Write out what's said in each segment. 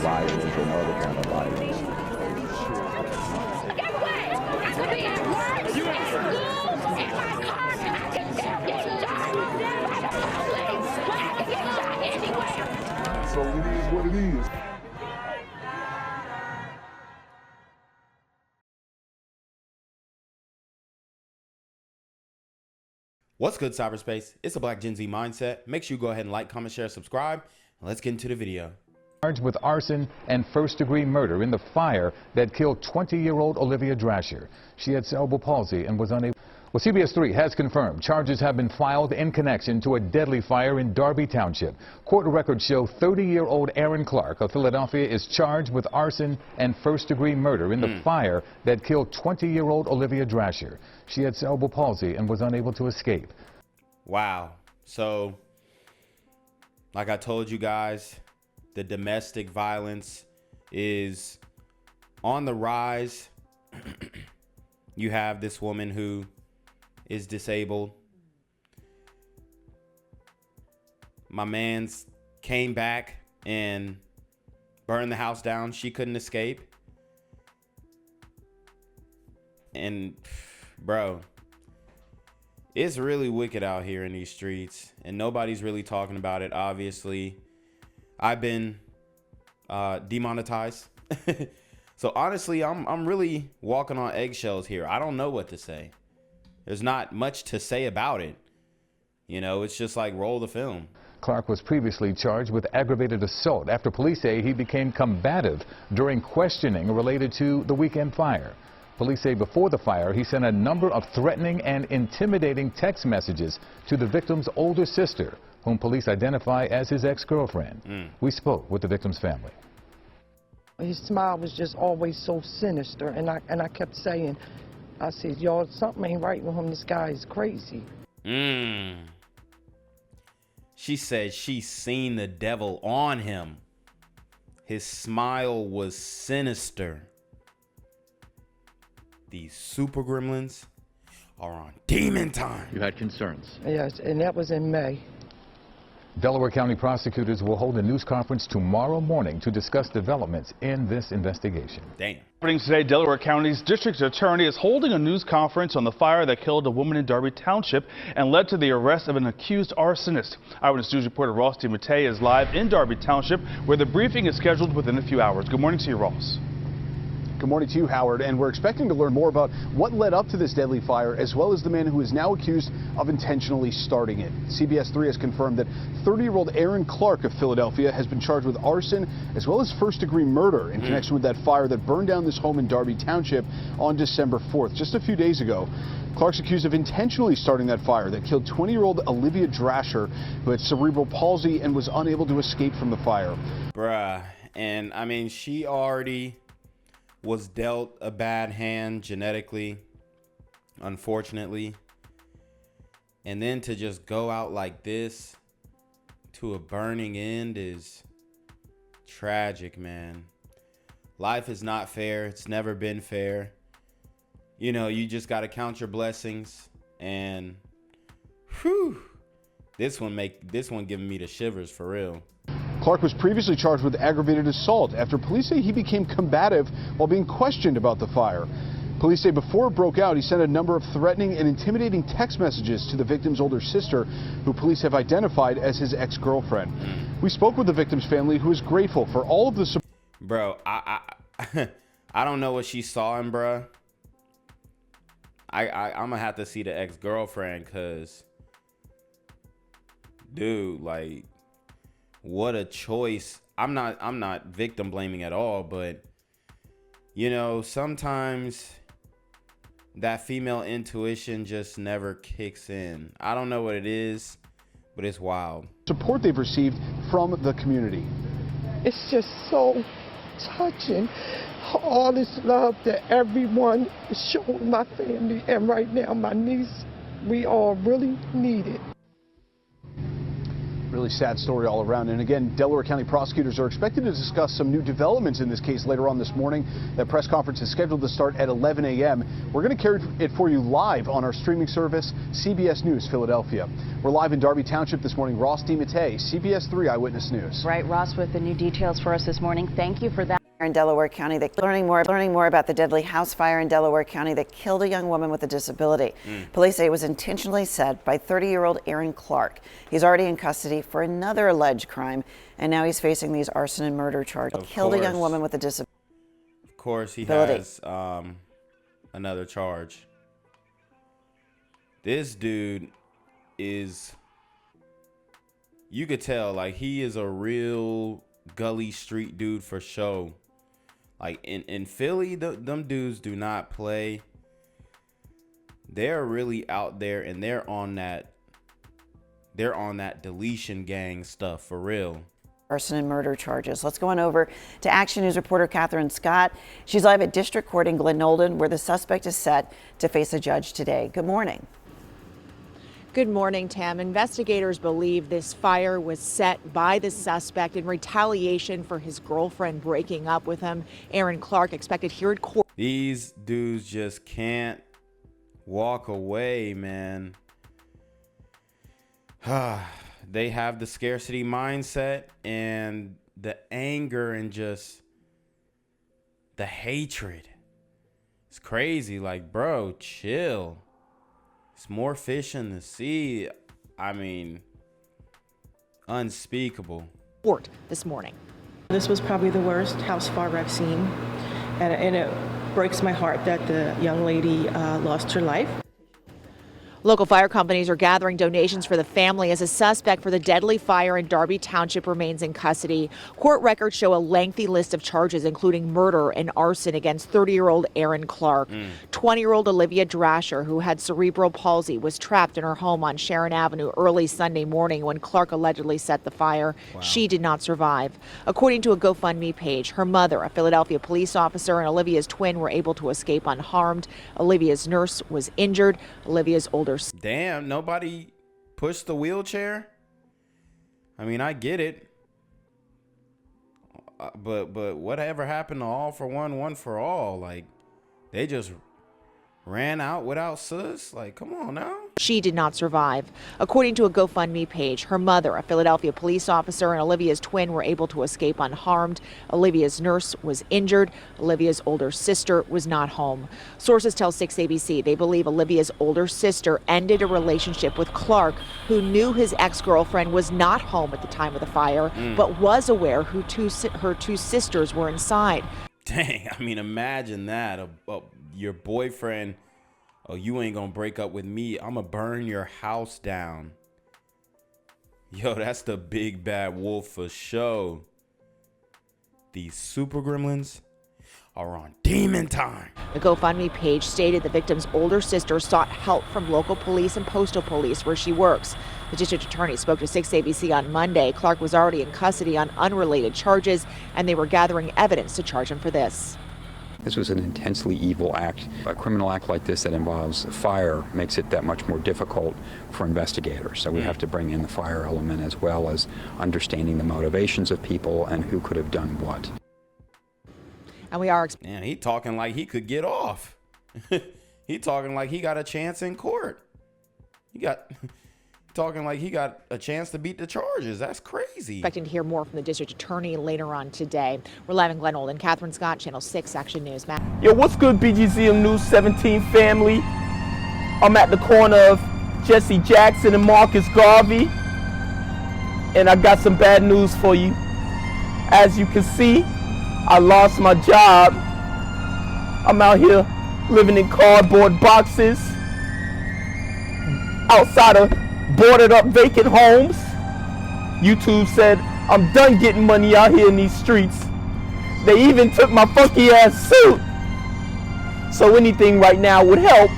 violence and other kind of violence. Get away! I could be at work, at school, in my car, I can still get shot by the police. I can get shot anywhere. So it is what it is. What's good, cyberspace? It's a Black Gen Z mindset. Make sure you go ahead and like, comment, share, subscribe, and let's get into the video. Charged with arson and first-degree murder in the fire that killed 20-year-old Olivia Drasher. She had cerebral palsy and was unable. Well, CBS 3 has confirmed charges have been filed in connection to a deadly fire in Darby Township. Court records show 30-year-old Clarke of Philadelphia is charged with arson and first-degree murder in the fire that killed 20-year-old Olivia Drasher. She had cerebral palsy and was unable to escape. Wow. So, like I told you guys, the domestic violence is on the rise. You have this woman who is disabled. My man's came back and burned the house down. She couldn't escape. And bro, it's really wicked out here in these streets, and nobody's really talking about it. Obviously, I've been demonetized. So honestly, I'm really walking on eggshells here. I don't know what to say. There's not much to say about it. You know, it's just like roll the film. Clarke was previously charged with aggravated assault after police say he became combative during questioning related to the weekend fire. Police say before the fire, he sent a number of threatening and intimidating text messages to the victim's older sister, whom police identify as his ex-girlfriend. We spoke with the victim's family. His smile was just always so sinister, and I kept saying, I said, y'all, something ain't right with him. This guy is crazy. She said she seen the devil on him. His smile was sinister. These super gremlins are on demon time. You had concerns. Yes, and that was in May. Delaware County prosecutors will hold a news conference tomorrow morning to discuss developments in this investigation. Damn. Today, Delaware County's district attorney is holding a news conference on the fire that killed a woman in Darby Township and led to the arrest of an accused arsonist. Eyewitness News reporter Ross DeMattei is live in Darby Township, where the briefing is scheduled within a few hours. Good morning to you, Ross. Good morning to you, Howard, and we're expecting to learn more about what led up to this deadly fire, as well as the man who is now accused of intentionally starting it. CBS 3 has confirmed that 30-year-old Clarke of Philadelphia has been charged with arson as well as first-degree murder in connection with that fire that burned down this home in Darby Township on December 4th, just a few days ago. Clarke's accused of intentionally starting that fire that killed 20-year-old Olivia Drasher, who had cerebral palsy and was unable to escape from the fire. Bruh, and I mean, she already was dealt a bad hand genetically, unfortunately. And then to just go out like this to a burning end is tragic, man. Life is not fair. It's never been fair. You know, you just got to count your blessings. And whew, this one giving me the shivers for real. Clarke was previously charged with aggravated assault after police say he became combative while being questioned about the fire. Police say before it broke out, he sent a number of threatening and intimidating text messages to the victim's older sister, who police have identified as his ex-girlfriend. We spoke with the victim's family, who is grateful for all of the support. Bro, I don't know what she saw him, bro. I'm gonna have to see the ex-girlfriend, cause dude, like, what a choice. I'm not victim blaming at all, but you know, sometimes that female intuition just never kicks in. I don't know what it is, but it's wild. Support they've received from the community. It's just so touching, all this love that everyone is showing my family, and right now my niece, we all really need it. Really sad story all around. And again, Delaware County prosecutors are expected to discuss some new developments in this case later on this morning. That press conference is scheduled to start at 11 a.m. We're going to carry it for you live on our streaming service, CBS News Philadelphia. We're live in Darby Township this morning. Ross DiMattei, CBS 3 Eyewitness News. Right, Ross, with the new details for us this morning. Thank you for that. In Delaware County, learning more about the deadly house fire in Delaware County that killed a young woman with a disability. Police say it was intentionally set by 30-year-old Aaron Clarke. He's already in custody for another alleged crime, and now he's facing these arson and murder charges. Killed a young woman with a disability. Of course, he has another charge. This dude is, you could tell, like, he is a real gully street dude for show. Like in Philly, them dudes do not play. They're really out there, and they're on that deletion gang stuff for real. Arson and murder charges. Let's go on over to Action News reporter Catherine Scott. She's live at District Court in Glen Nolden, where the suspect is set to face a judge today. Good morning. Good morning, Tam. Investigators believe this fire was set by the suspect in retaliation for his girlfriend breaking up with him. Aaron Clarke expected here at court. These dudes just can't walk away, man. They have the scarcity mindset and the anger and just the hatred. It's crazy. Like, bro, chill. It's more fish in the sea. I mean, unspeakable. Court this morning. This was probably the worst house fire I've seen, and it breaks my heart that the young lady lost her life. Local fire companies are gathering donations for the family as a suspect for the deadly fire in Darby Township remains in custody. Court records show a lengthy list of charges, including murder and arson against 30-year-old Aaron Clarke. 20-year-old Olivia Drasher, who had cerebral palsy, was trapped in her home on Sharon Avenue early Sunday morning when Clarke allegedly set the fire. Wow. She did not survive. According to a GoFundMe page, her mother, a Philadelphia police officer, and Olivia's twin were able to escape unharmed. Olivia's nurse was injured. Olivia's older. Damn, nobody pushed the wheelchair? I mean, I get it. But whatever happened to all for one, one for all? Like, they just ran out without sus? Like, come on now. She did not survive. According to a GoFundMe page, her mother, a Philadelphia police officer, and Olivia's twin were able to escape unharmed. Olivia's nurse was injured. Olivia's older sister was not home. Sources tell 6ABC they believe Olivia's older sister ended a relationship with Clarke, who knew his ex-girlfriend was not home at the time of the fire, but was aware her two sisters were inside. Dang, I mean, imagine that. Your boyfriend, oh, you ain't gonna break up with me. I'm gonna burn your house down. Yo, that's the big bad wolf for show. These super gremlins are on demon time. The GoFundMe page stated the victim's older sister sought help from local police and postal police where she works. The district attorney spoke to 6ABC on Monday. Clarke was already in custody on unrelated charges, and they were gathering evidence to charge him for this. This was an intensely evil act. A criminal act like this that involves fire makes it that much more difficult for investigators. So we have to bring in the fire element as well as understanding the motivations of people and who could have done what. And we are. Man, he talking like he could get off. He talking like he got a chance in court. Talking like he got a chance to beat the charges. That's crazy. Expecting to hear more from the district attorney later on today. We're live in Glen Nolden. Catherine Scott, Channel 6 Action News. Matt. Yo, what's good, BGZM News 17 family? I'm at the corner of Jesse Jackson and Marcus Garvey, and I got some bad news for you. As you can see, I lost my job. I'm out here living in cardboard boxes outside of boarded up vacant homes. YouTube said I'm done getting money out here in these streets. They even took my funky ass suit. So anything right now would help.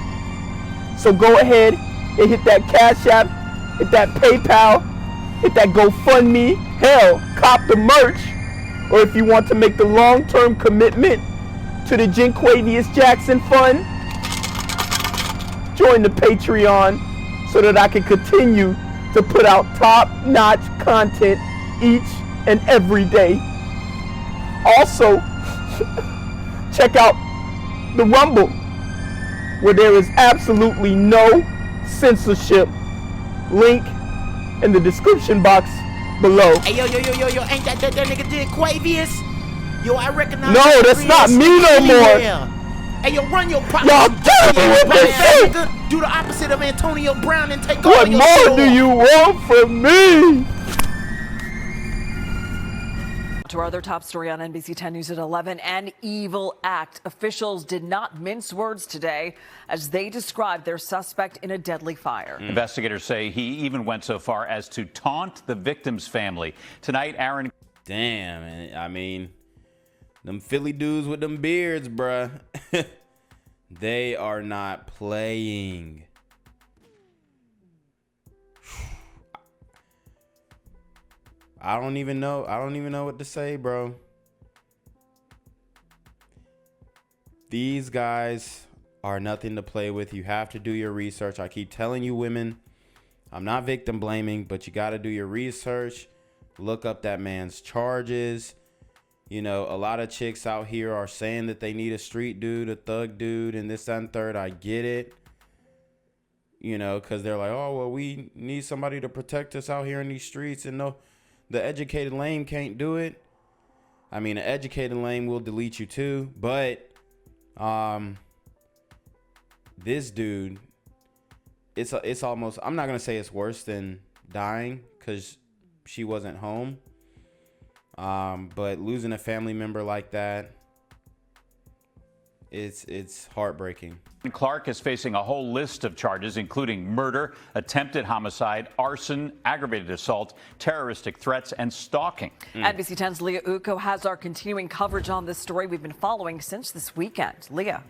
So go ahead and hit that Cash App, hit that PayPal, hit that GoFundMe. Hell, cop the merch. Or if you want to make the long-term commitment to the Jinquavius Jackson Fund, join the Patreon so that I can continue to put out top-notch content each and every day. Also, check out the Rumble, where there is absolutely no censorship. Link in the description box below. Hey, yo, ain't that nigga did Quavius? Yo, I recognize. No, that's not me no more. Hey, yo, run your pocket. Y'all killing me with this shit. Do the opposite of Antonio Brown and take What all your more do you want from me? To our other top story on NBC 10 News at 11, an evil act. Officials did not mince words today as they described their suspect in a deadly fire. Investigators say he even went so far as to taunt the victim's family. Tonight, Aaron. Damn, I mean, them Philly dudes with them beards, bruh. They are not playing. I don't even know what to say, bro. These guys are nothing to play with. You have to do your research. I keep telling you, women, I'm not victim blaming, but you got to do your research. Look up that man's charges. You know, a lot of chicks out here are saying that they need a street dude, a thug dude, and this, that, and third. I get it. You know, because they're like, oh, well, we need somebody to protect us out here in these streets. And no, the educated lame can't do it. I mean, an educated lame will delete you too. But this dude, it's almost, I'm not going to say it's worse than dying because she wasn't home. But losing a family member like that, it's heartbreaking. Clarke is facing a whole list of charges, including murder, attempted homicide, arson, aggravated assault, terroristic threats, and stalking. NBC 10's Leah Uko has our continuing coverage on this story we've been following since this weekend. Leah.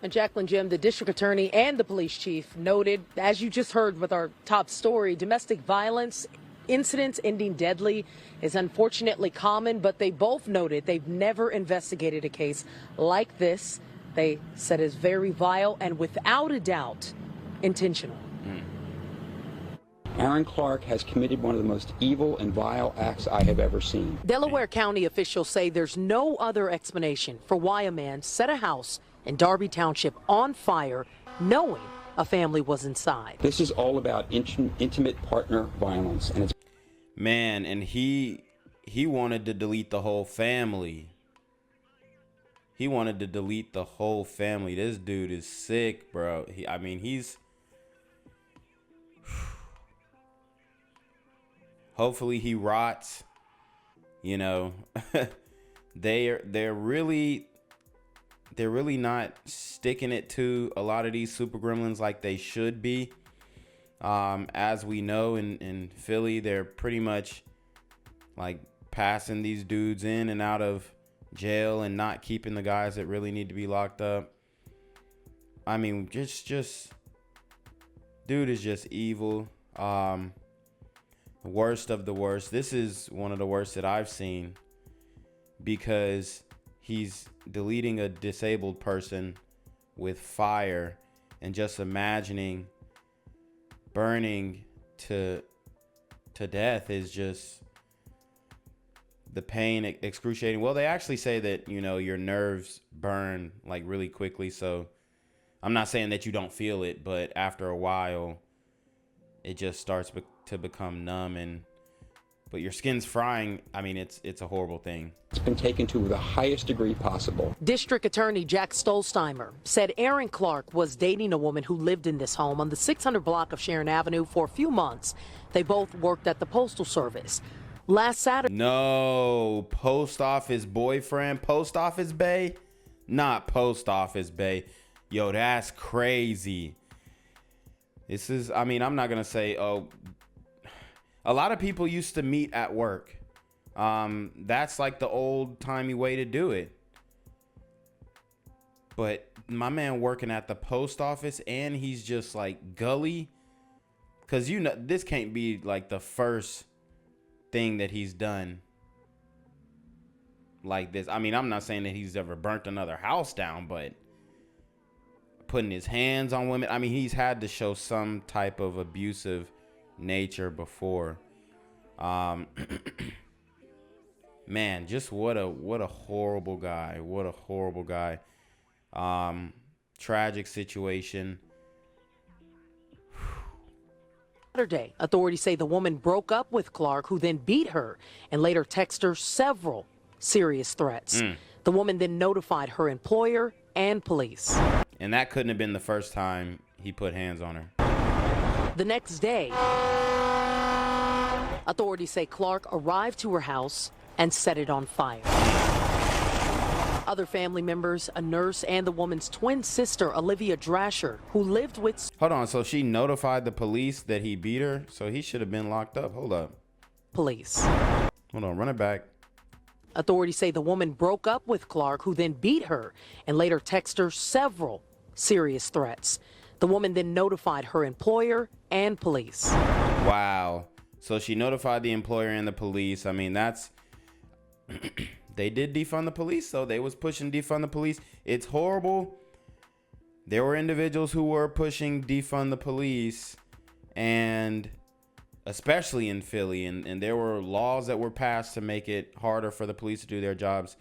And Jacqueline, Jim, the district attorney and the police chief noted, as you just heard with our top story, domestic violence incidents ending deadly is unfortunately common, but they both noted they've never investigated a case like this. They said is very vile and without a doubt intentional. Aaron Clarke has committed one of the most evil and vile acts I have ever seen. Delaware County officials say there's no other explanation for why a man set a house in Darby Township on fire knowing a family was inside. This is all about intimate partner violence, and it's man, and he wanted to delete the whole family. He wanted to delete the whole family. This dude is sick, bro. He's hopefully he rots. You know, they're really not sticking it to a lot of these super gremlins like they should be. As we know in Philly, they're pretty much like passing these dudes in and out of jail and not keeping the guys that really need to be locked up. I mean, just dude is just evil. Worst of the worst. This is one of the worst that I've seen because he's deleting a disabled person with fire and just imagining burning to death is just the pain excruciating. Well, they actually say that, you know, your nerves burn like really quickly. So I'm not saying that you don't feel it, but after a while it just starts to become numb but your skin's frying. I mean, it's a horrible thing. It's been taken to the highest degree possible. District Attorney Jack Stolzheimer said Aaron Clarke was dating a woman who lived in this home on the 600 block of Sharon Avenue for a few months. They both worked at the Postal Service. Last Saturday. No, post office boyfriend, post office bae, not post office bae. Yo, that's crazy. This is, I mean, I'm not going to say, oh, a lot of people used to meet at work. That's like the old timey way to do it. But my man working at the post office and he's just like gully. Cause you know, this can't be like the first thing that he's done like this. I mean, I'm not saying that he's ever burnt another house down, but putting his hands on women. I mean, he's had to show some type of abusive nature before. Man, just what a horrible guy. What a horrible guy. Tragic situation. Saturday, authorities say the woman broke up with Clarke, who then beat her and later texted her several serious threats. The woman then notified her employer and police. And that couldn't have been the first time he put hands on her. The next day, authorities say Clarke arrived to her house and set it on fire. Other family members, a nurse, and the woman's twin sister, Olivia Drasher, who lived with... Hold on, so she notified the police that he beat her? So he should have been locked up. Hold up. Police. Hold on, run it back. Authorities say the woman broke up with Clarke, who then beat her and later texted her several serious threats. The woman then notified her employer and police. Wow. So she notified the employer and the police. I mean, that's... They did defund the police, so they was pushing defund the police. It's horrible. There were individuals who were pushing defund the police, and especially in Philly, and there were laws that were passed to make it harder for the police to do their jobs.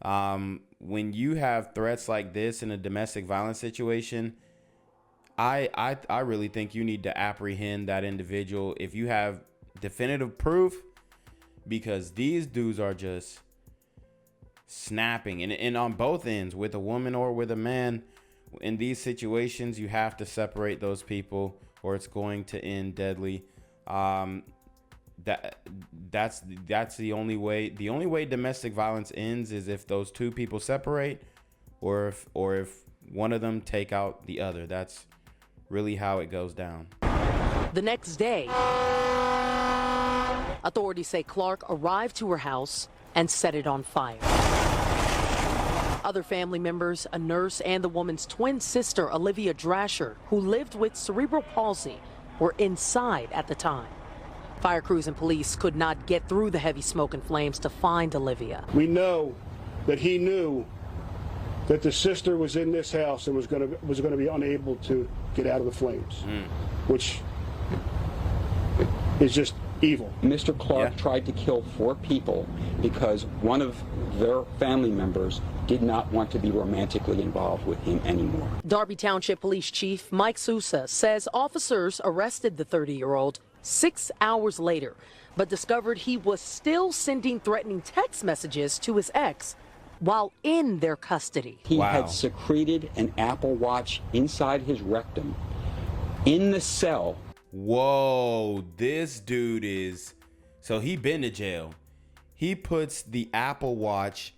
When you have threats like this in a domestic violence situation, I really think you need to apprehend that individual if you have definitive proof, because these dudes are just snapping, and on both ends, with a woman or with a man. In these situations, you have to separate those people, or it's going to end deadly. That's the only way. The only way domestic violence ends is if those two people separate, or if one of them take out the other. That's really how it goes down. The next day, authorities say Clarke arrived to her house and set it on fire. Other family members, a nurse, and the woman's twin sister, Olivia Drasher, who lived with cerebral palsy, were inside at the time. Fire crews and police could not get through the heavy smoke and flames to find Olivia. We know that he knew that the sister was in this house and was going to be unable to get out of the flames, which is just evil. Mr. Clarke tried to kill 4 people because one of their family members did not want to be romantically involved with him anymore. Darby Township Police Chief Mike Sousa says officers arrested the 30-year-old 6 hours later, but discovered he was still sending threatening text messages to his ex while in their custody. He had secreted an Apple Watch inside his rectum in the cell. Whoa, this dude is... So he been to jail. He puts the Apple Watch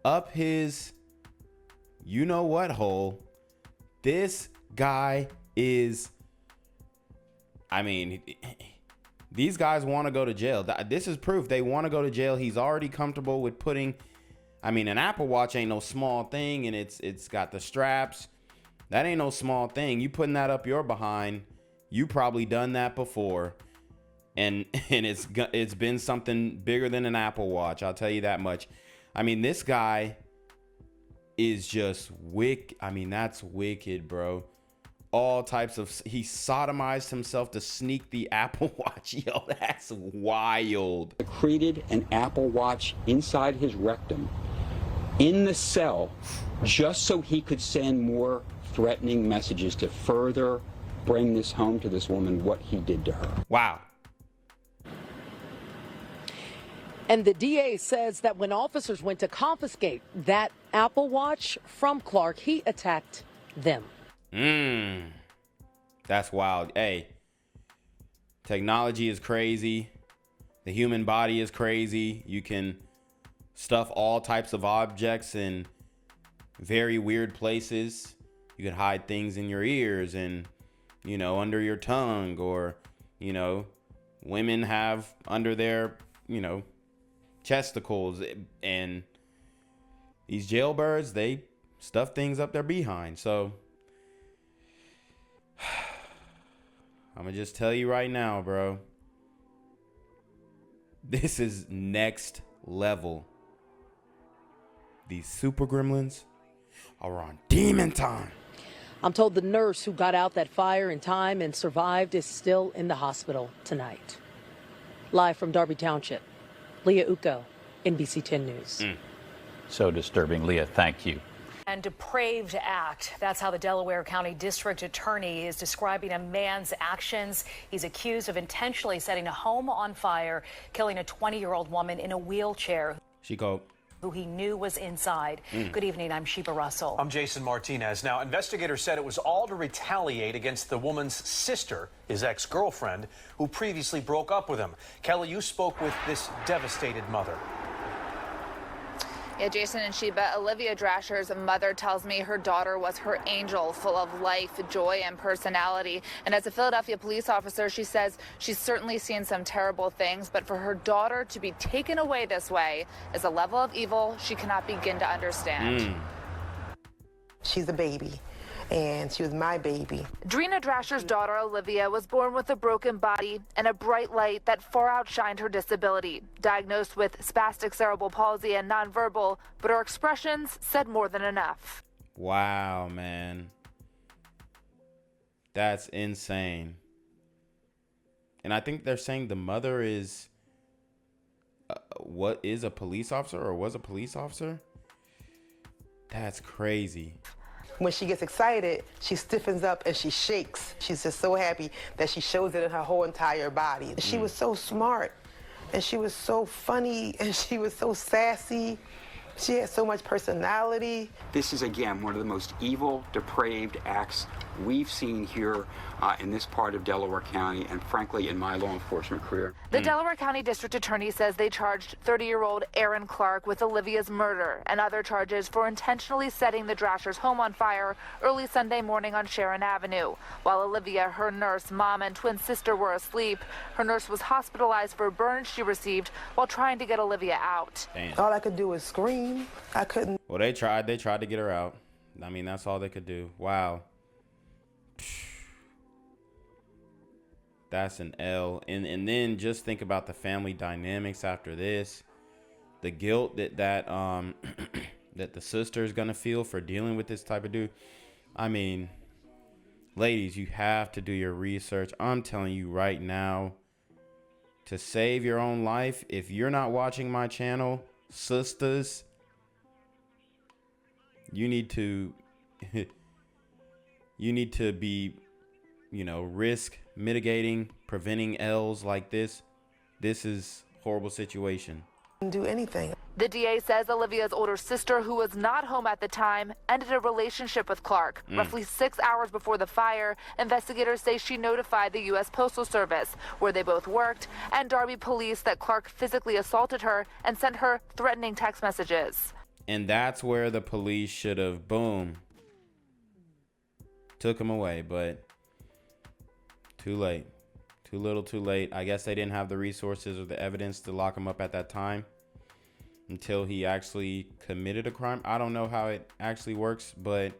up his you-know-what hole. This guy is... I mean, these guys want to go to jail. This is proof they want to go to jail. He's already comfortable with putting... I mean, an Apple Watch ain't no small thing, and it's got the straps. That ain't no small thing. You putting that up your behind... You probably done that before, and it's been something bigger than an Apple Watch. I'll tell you that much. I mean, this guy is just wicked. I mean, that's wicked, bro. All types of... He sodomized himself to sneak the Apple Watch. Yo, that's wild. Secreted an Apple Watch inside his rectum in the cell just so he could send more threatening messages to further bring this home to this woman, what he did to her. Wow. And the DA says that when officers went to confiscate that Apple Watch from Clarke, he attacked them. That's wild. Hey, technology is crazy. The human body is crazy. You can stuff all types of objects in very weird places. You can hide things in your ears and, you know, under your tongue, or, you know, women have under their, you know, chesticles, and these jailbirds, they stuff things up their behind. So I'm gonna just tell you right now, bro, this is next level. These super gremlins are on demon time. I'm told the nurse who got out that fire in time and survived is still in the hospital tonight. Live from Darby Township, Leah Uko, NBC 10 News. So disturbing. Leah, thank you. And depraved act. That's how the Delaware County District Attorney is describing a man's actions. He's accused of intentionally setting a home on fire, killing a 20-year-old woman in a wheelchair who he knew was inside. Good evening. I'm Sheba Russell. I'm Jason Martinez. Now, investigators said it was all to retaliate against the woman's sister, his ex-girlfriend, who previously broke up with him. Kelly, you spoke with this devastated mother. Yeah, Jason and Sheba, Olivia Drasher's mother tells me her daughter was her angel, full of life, joy, and personality. And as a Philadelphia police officer, she says she's certainly seen some terrible things, but for her daughter to be taken away this way is a level of evil she cannot begin to understand. She's a baby, and she was my baby. Drina Drasher's daughter, Olivia, was born with a broken body and a bright light that far outshined her disability. Diagnosed with spastic cerebral palsy and nonverbal, but her expressions said more than enough. Wow, man. That's insane. And I think they're saying the mother is what is a police officer or was a police officer? That's crazy. When she gets excited, she stiffens up and she shakes. She's just so happy that she shows it in her whole entire body. She was so smart, and she was so funny, and she was so sassy. She had so much personality. This is, again, one of the most evil, depraved acts we've seen here in this part of Delaware County and, frankly, in my law enforcement career. The Delaware County District Attorney says they charged 30-year-old Aaron Clarke with Olivia's murder and other charges for intentionally setting the Drashers' home on fire early Sunday morning on Sharon Avenue. While Olivia, her nurse, mom, and twin sister were asleep, her nurse was hospitalized for burns she received while trying to get Olivia out. Damn. All I could do was scream. I couldn't. Well, they tried to get her out. I mean, that's all they could do. Wow. That's an L. And then just think about the family dynamics after this. The guilt that that the sister is gonna feel for dealing with this type of dude. I mean, ladies, you have to do your research. I'm telling you right now, to save your own life, if you're not watching my channel, sisters, you need to be, risk mitigating, preventing L's like this. This is a horrible situation. Didn't do anything. The DA says Olivia's older sister, who was not home at the time, ended a relationship with Clarke. Roughly 6 hours before the fire, investigators say she notified the U.S. Postal Service, where they both worked, and Darby police that Clarke physically assaulted her and sent her threatening text messages. And that's where the police should have, boom, took him away, but too late. Too little, too late. I guess they didn't have the resources or the evidence to lock him up at that time until he actually committed a crime. I don't know how it actually works, but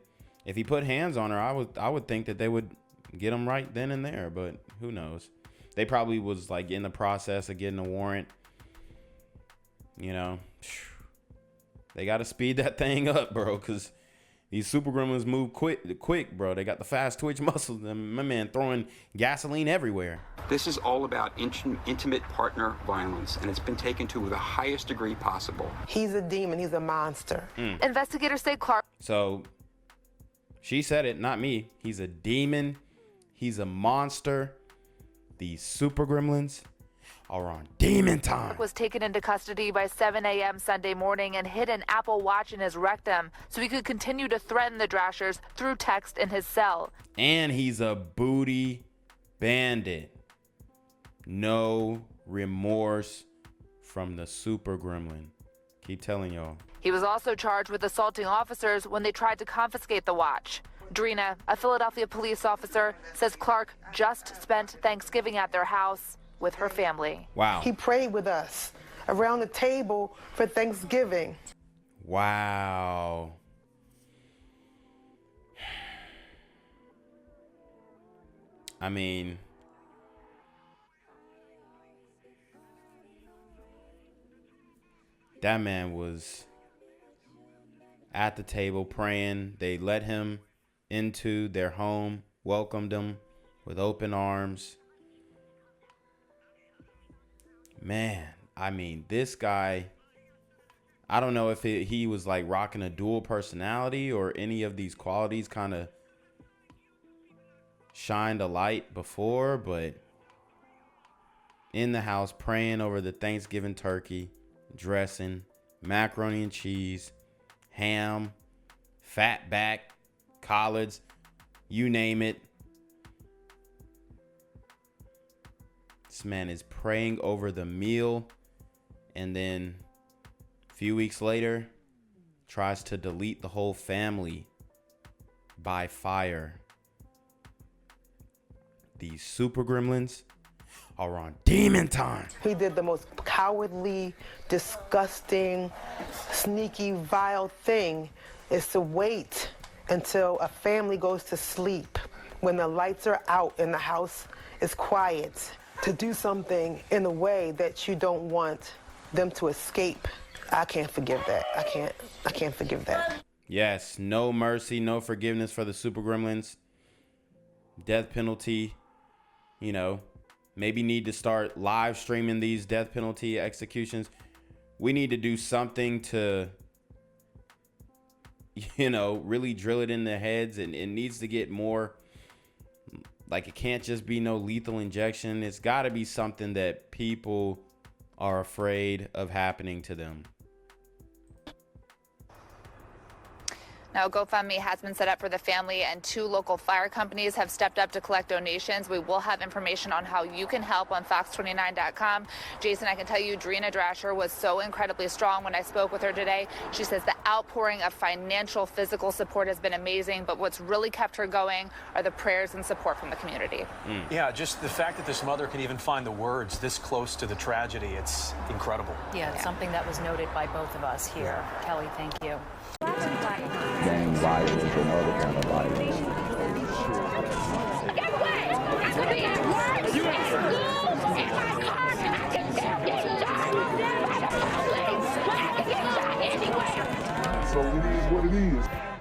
if he put hands on her, I would think that they would get him right then and there, but who knows? They probably was like in the process of getting a warrant. They got to speed that thing up, bro, because these super gremlins move quick, bro. They got the fast twitch muscles. And my man throwing gasoline everywhere. This is all about intimate partner violence, and it's been taken to the highest degree possible. He's a demon. He's a monster. Investigators say Clarke. So she said it, not me. He's a demon. He's a monster. These super gremlins are on demon time. Was taken into custody by 7 a.m. Sunday morning and hid an Apple Watch in his rectum so he could continue to threaten the Drashers through text in his cell. And he's a booty bandit. No remorse from the super gremlin. Keep telling y'all. He was also charged with assaulting officers when they tried to confiscate the watch. Drina, a Philadelphia police officer, says Clarke just spent Thanksgiving at their house with her family. Wow. He prayed with us around the table for Thanksgiving. Wow. I mean, that man was at the table praying. They let him into their home, welcomed them with open arms. Man, I mean, this guy, I don't know if he was like rocking a dual personality or any of these qualities kind of shined a light before, but in the house praying over the Thanksgiving turkey, dressing, macaroni and cheese, ham, fat back, collards, you name it. This man is praying over the meal, and then a few weeks later tries to delete the whole family by fire. These super gremlins are on demon time. He did the most cowardly, disgusting, sneaky, vile thing is to wait until a family goes to sleep, when the lights are out and the house is quiet, to do something in a way that you don't want them to escape. I can't forgive that. I can't forgive that. Yes, no mercy, no forgiveness for the super gremlins. Death penalty, you know, maybe need to start live streaming these death penalty executions. We need to do something to, you know, really drill it in their heads, and it needs to get more, like, it can't just be no lethal injection. It's got to be something that people are afraid of happening to them. Now, GoFundMe has been set up for the family, and 2 local fire companies have stepped up to collect donations. We will have information on how you can help on Fox29.com. Jason, I can tell you, Olivia Drasher was so incredibly strong when I spoke with her today. She says the outpouring of financial, physical support has been amazing, but what's really kept her going are the prayers and support from the community. Yeah, just the fact that this mother can even find the words this close to the tragedy, it's incredible. Yeah, it's something that was noted by both of us here. Kelly, thank you. Gang violence and other kind of violence. So it is what it is.